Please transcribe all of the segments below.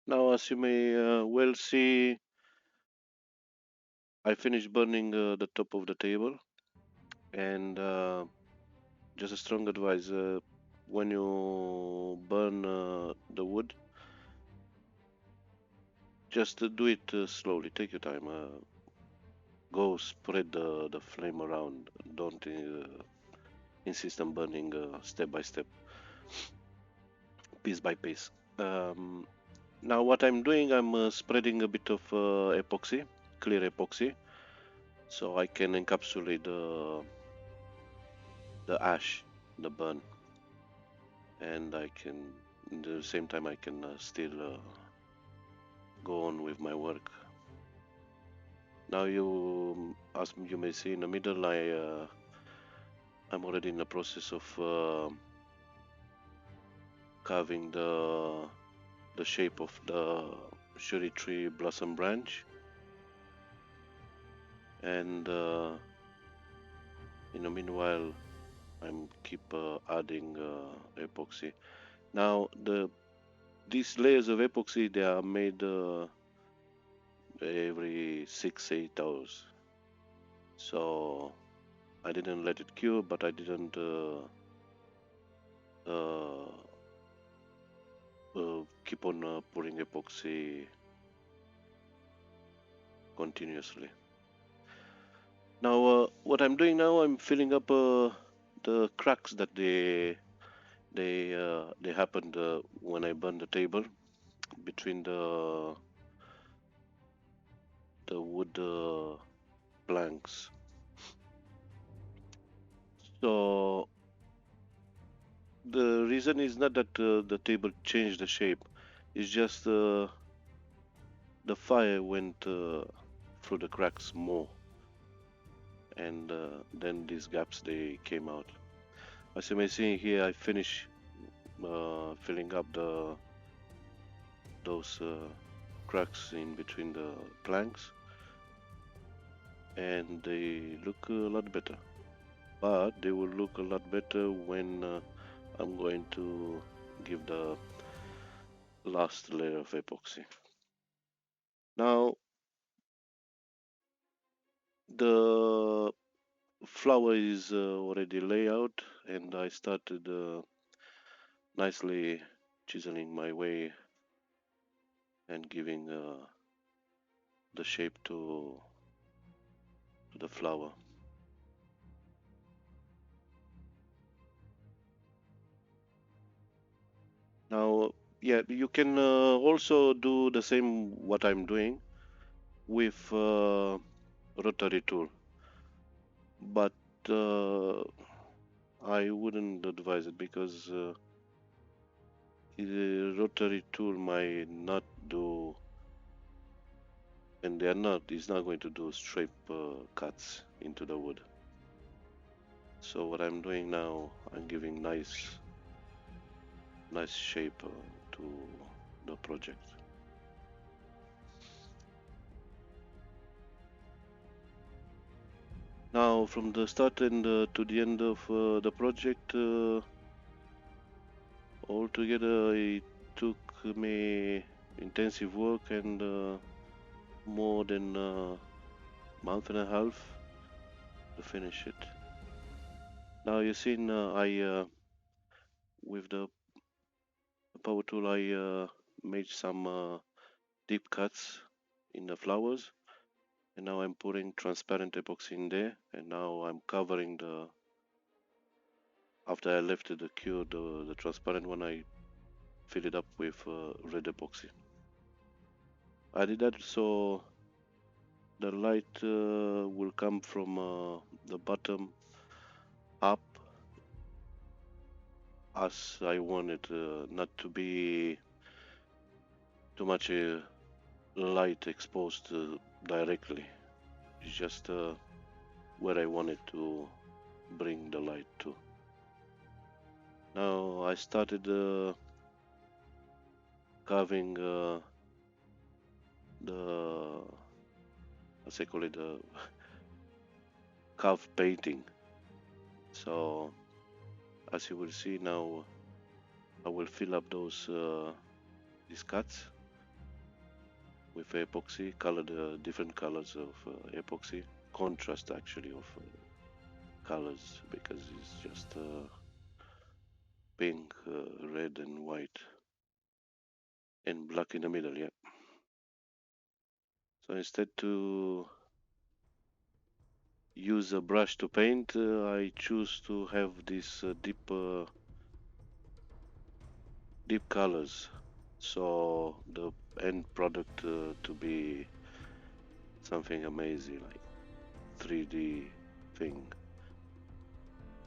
Now, as you may well see, I finished burning the top of the table, and just a strong advice: when you burn the wood, just do it slowly. Take your time. Go spread the flame around. Don't insist on burning step by step, piece by piece. Um, Now, what I'm doing, I'm spreading a bit of epoxy, clear epoxy, so I can encapsulate the ash, the burn, and I can, at the same time, I can still go on with my work. Now, as you may see in the middle, I'm already in the process of carving the shape of the cherry tree blossom branch, and in the meanwhile, I'm keep adding epoxy. Now these layers of epoxy, they are made every 6-8 hours. So I didn't let it cure, but I didn't uh, keep on pouring epoxy continuously. Now what I'm doing now, I'm filling up the cracks that they happened when I burned the table between the wood planks. So the reason is not that the table changed the shape. It's just the fire went through the cracks more, and then these gaps they came out. As you may see here, I finish filling up those cracks in between the planks, and they look a lot better. But they will look a lot better when I'm going to give the last layer of epoxy. Now the flower is already laid out, and I started nicely chiseling my way and giving the shape to the flower. Now, yeah, you can also do the same what I'm doing with rotary tool, but uh, I wouldn't advise it because the rotary tool might not do, and they are not, it's not going to do straight cuts into the wood. So what I'm doing now, I'm giving nice shape to the project. Now, from the start and to the end of the project, altogether it took me intensive work and more than a month and a half to finish it. Now you see, I with the power tool, I made some deep cuts in the flowers, and now I'm putting transparent epoxy in there, and now I'm covering the. After I left the cure, the transparent one, I fill it up with red epoxy. I did that so the light will come from the bottom up, as I want it not to be too much light exposed directly. It's just where I want it to bring the light to. Now I started carving the, let's say, call it the carved painting. So as you will see now, I will fill up those these cuts, with epoxy, colored different colors of epoxy, contrast actually of colors, because it's just pink, red, and white, and black in the middle. Yeah. So instead to use a brush to paint, I choose to have these deep colors, so the end product to be something amazing, like 3D thing.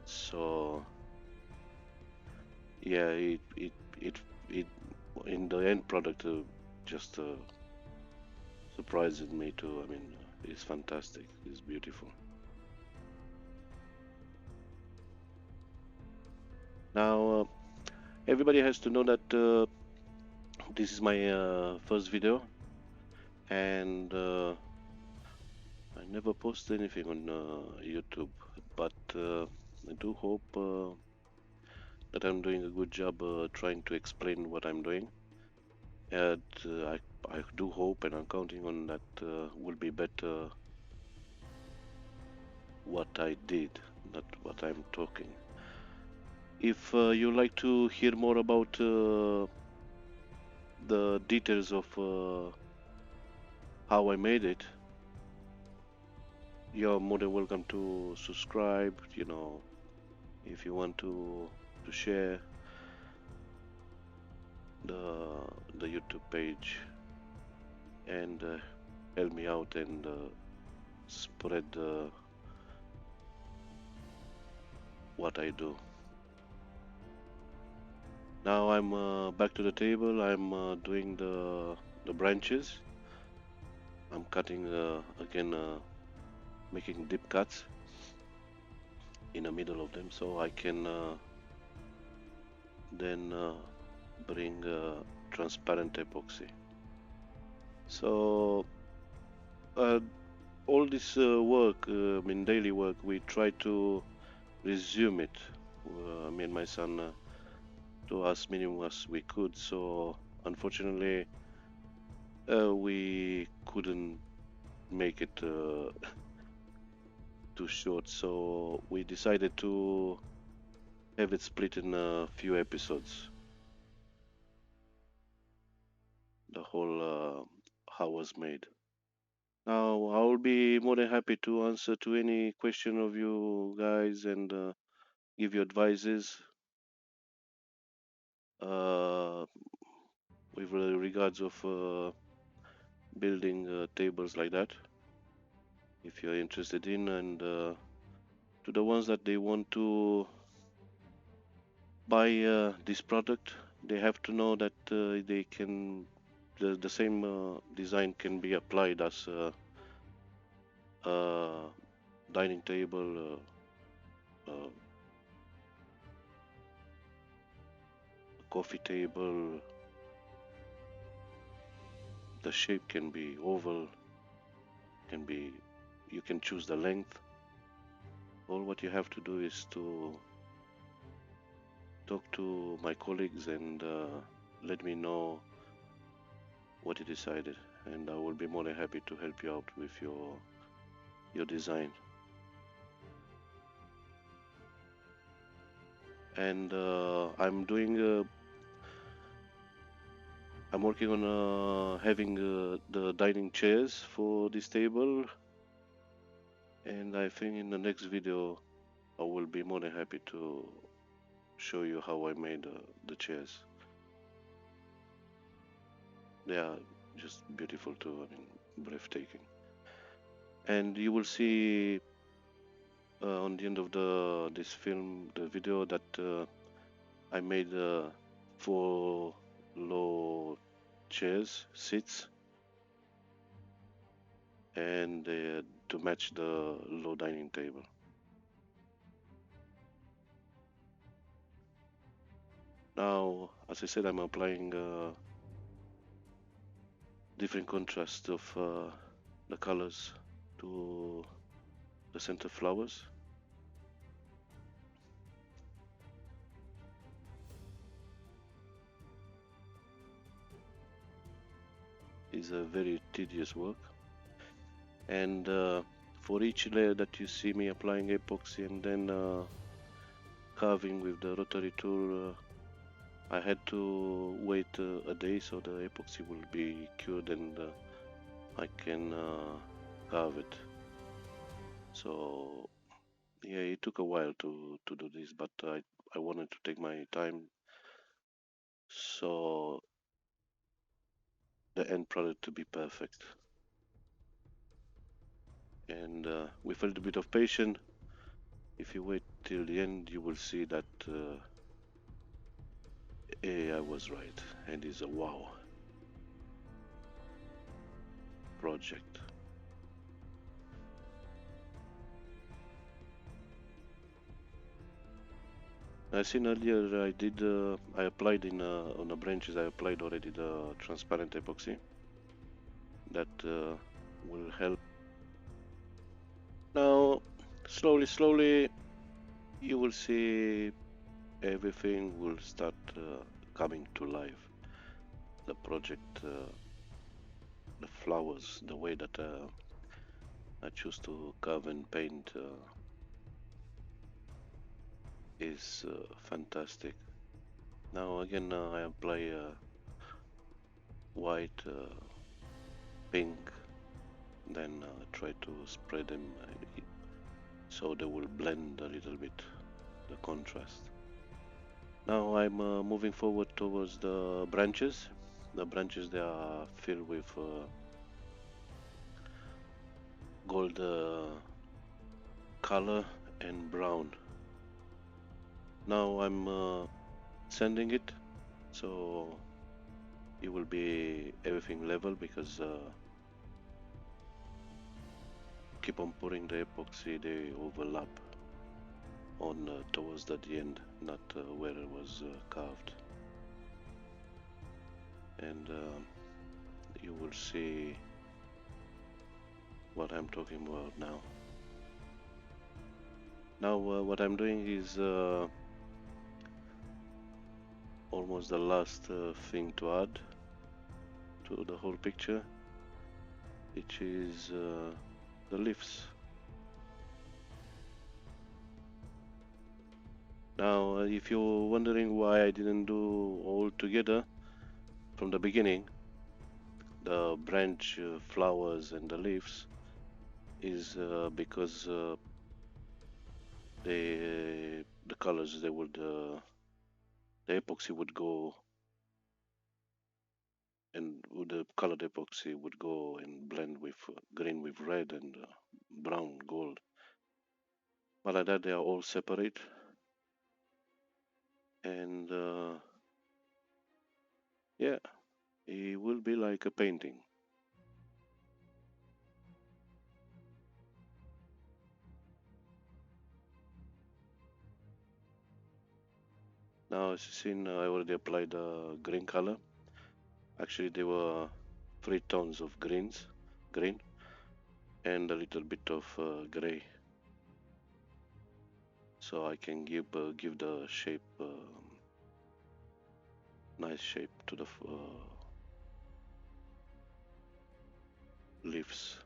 So yeah, it in the end product just surprises me too. I mean, it's fantastic. It's beautiful. Now, everybody has to know that this is my first video, and I never post anything on YouTube, but I do hope that I'm doing a good job trying to explain what I'm doing. And I do hope, and I'm counting on that will be better what I did, not what I'm talking. If you like to hear more about the details of how I made it, you're more than welcome to subscribe. If you want to share the YouTube page and help me out and spread what I do. Now I'm back to the table. I'm doing the branches. I'm cutting again, making deep cuts in the middle of them, so I can then bring transparent epoxy. So uh, all this work, I mean daily work, we try to resume it. Me and my son to as minimum as we could. So unfortunately, we couldn't make it too short. So we decided to have it split in a few episodes. The whole how was made. Now I will be more than happy to answer to any question of you guys and give you advices uh, with regards of building tables like that. If you're interested in, and to the ones that they want to buy this product, they have to know that they can the same design can be applied as a dining table, a coffee table. The shape can be oval, can be, you can choose the length. All what you have to do is to talk to my colleagues and let me know what you decided, and I will be more than happy to help you out with your design. And I'm working on having the dining chairs for this table, and I think in the next video I will be more than happy to show you how I made the chairs. They are just beautiful too. I mean, breathtaking. And you will see on the end of this film, the video, that I made 4 low chairs, seats, and to match the low dining table. Now, as I said, I'm applying different contrast of the colors to the center flowers. is a very tedious work. And for each layer that you see me applying epoxy and then carving with the rotary tool, I had to wait a day so the epoxy will be cured and I can carve it. So yeah, it took a while to do this, but I wanted to take my time so the end product to be perfect. And with a little bit of patience, if you wait till the end, you will see that I was right, and it's a wow project. I seen earlier I applied on the branches. I applied already the transparent epoxy that will help. Now, slowly, you will see everything will start coming to life. The project, the flowers, the way that I choose to carve and paint is fantastic. Now again, I apply white, pink, then try to spread them so they will blend a little bit the contrast. Now I'm moving forward towards the branches. The branches they are filled with gold color and brown. Now I'm sanding it so it will be everything level because keep on pouring the epoxy they overlap on towards the end, not where it was carved. And you will see what I'm talking about now. Now what I'm doing is almost the last thing to add to the whole picture, which is the leaves. Now if you're wondering why I didn't do all together from the beginning, the branch, flowers and the leaves, is because the colors they would the epoxy would go and the colored epoxy would go and blend with green with red and brown gold. But like that they are all separate and yeah, it will be like a painting. Now as you seen, I already applied green color. Actually, there were 3 tones of green, and a little bit of gray, so I can give the shape, nice shape to the leaves.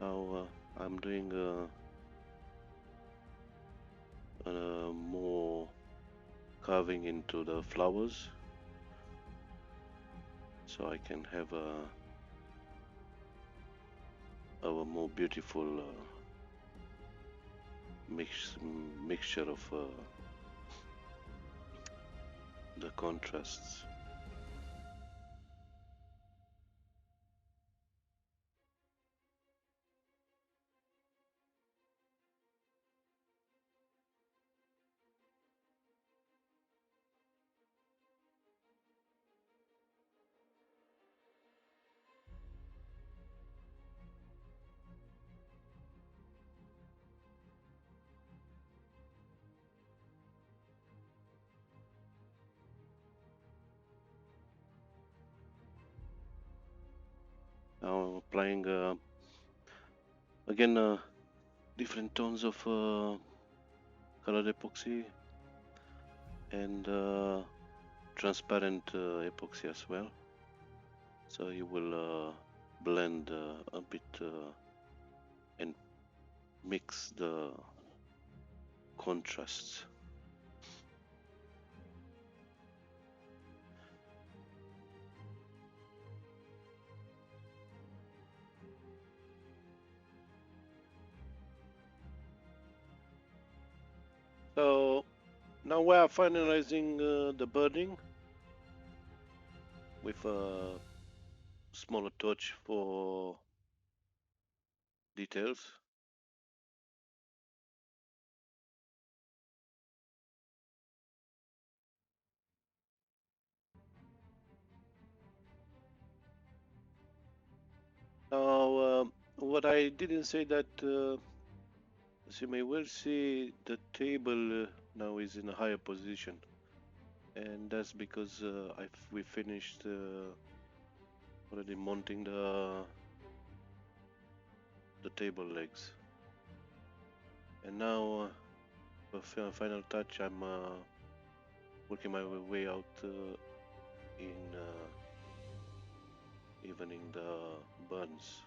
Now I'm doing more carving into the flowers, so I can have a more beautiful mix, mixture of the contrasts. Now applying again different tones of colored epoxy and transparent epoxy as well. So you will blend a bit and mix the contrasts. So now we are finalizing the burning with a smaller touch for details. Now, what I didn't say that, as you may well see, the table now is in a higher position, and that's because we finished already mounting the table legs, and now for final touch, I'm working my way out in evening the burns.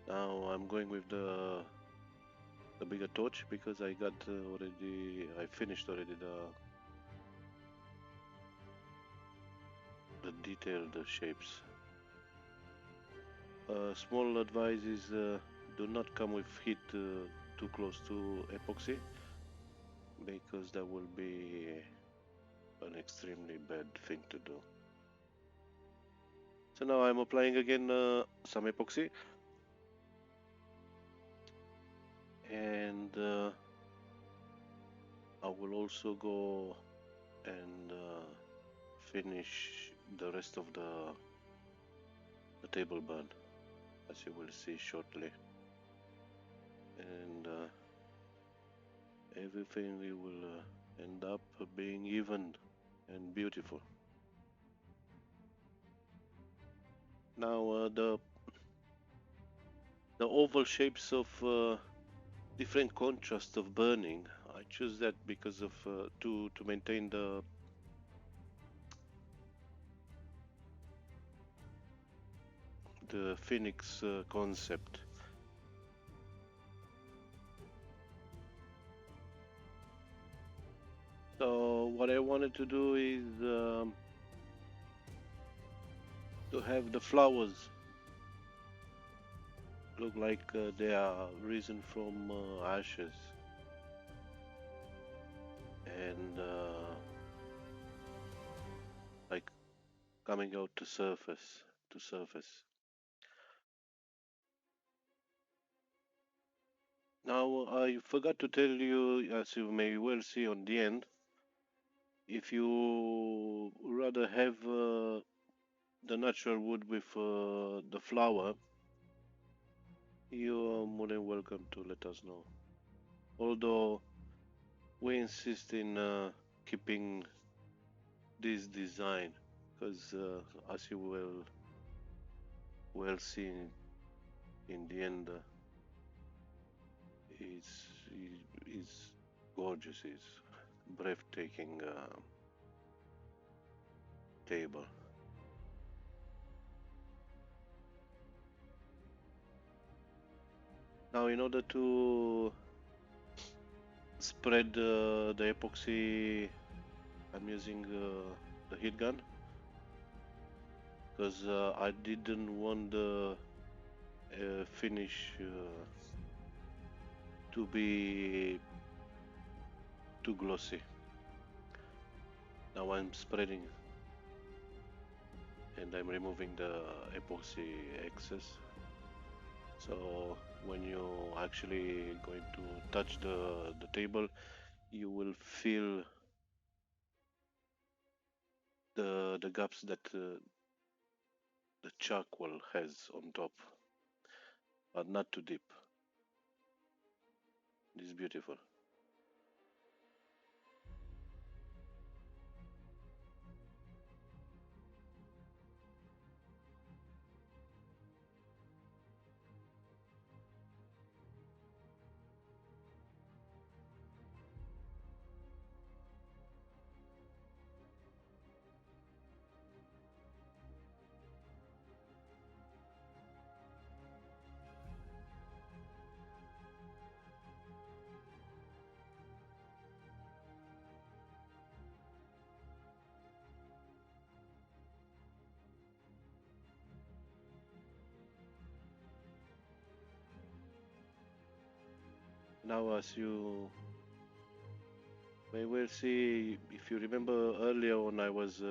Now I'm going with the bigger torch because I got I finished already the detailed shapes. Small advice is do not come with heat too close to epoxy because that will be an extremely bad thing to do. So now I'm applying again some epoxy and I will also go and finish the rest of the table burn, as you will see shortly, and everything will end up being even and beautiful. Now the oval shapes of different contrast of burning, I choose that because of to maintain the phoenix concept. So what I wanted to do is to have the flowers look like they are risen from ashes, and like coming out to surface. Now I forgot to tell you, as you may well see on the end, if you rather have the natural wood with the flower, you are more than welcome to let us know. Although we insist in keeping this design, because as you will well see in the end, it's is gorgeous, it's breathtaking table. Now, in order to spread the epoxy, I'm using the heat gun because I didn't want the finish to be too glossy. Now I'm spreading and I'm removing the epoxy excess. So when you actually going to touch the table, you will feel the gaps that the charcoal has on top, but not too deep. This is beautiful. Now, as you may well see, if you remember earlier on, I was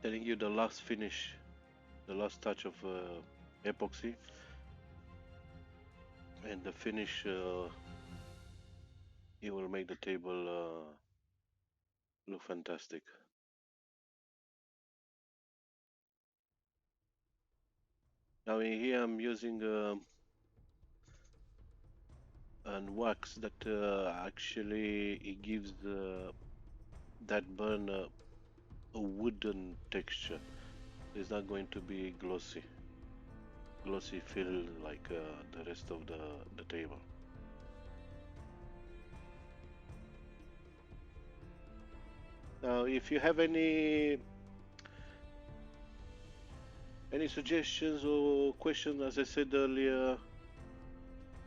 telling you the last finish, the last touch of epoxy, and the finish, it will make the table look fantastic. Now in here I'm using an wax that actually it gives that burn a wooden texture. It's not going to be glossy feel like the rest of the table. Now, if you have any suggestions or questions, as I said earlier,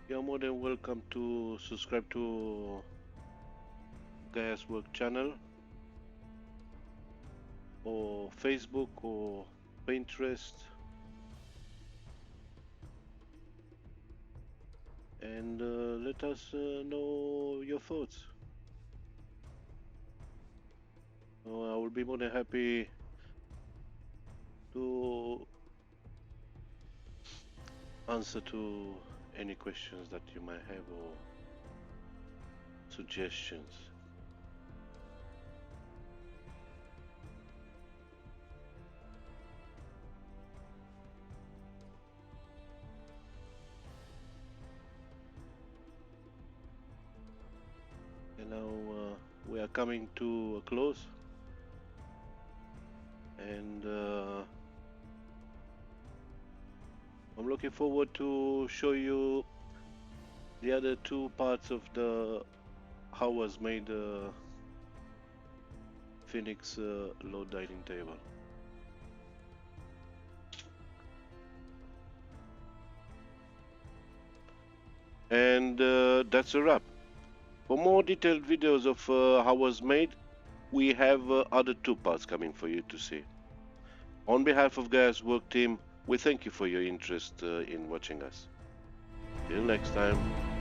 you're more than welcome to subscribe to Gaia's Work channel or Facebook or Pinterest, and let us know your thoughts. I will be more than happy to answer to any questions that you might have or suggestions. And now we are coming to a close, and I'm looking forward to show you the other two parts of the how was made Phoenix low dining table. And that's a wrap. For more detailed videos of how was made, we have other two parts coming for you to see. On behalf of Gaia's work team, we thank you for your interest in watching us. Till next time.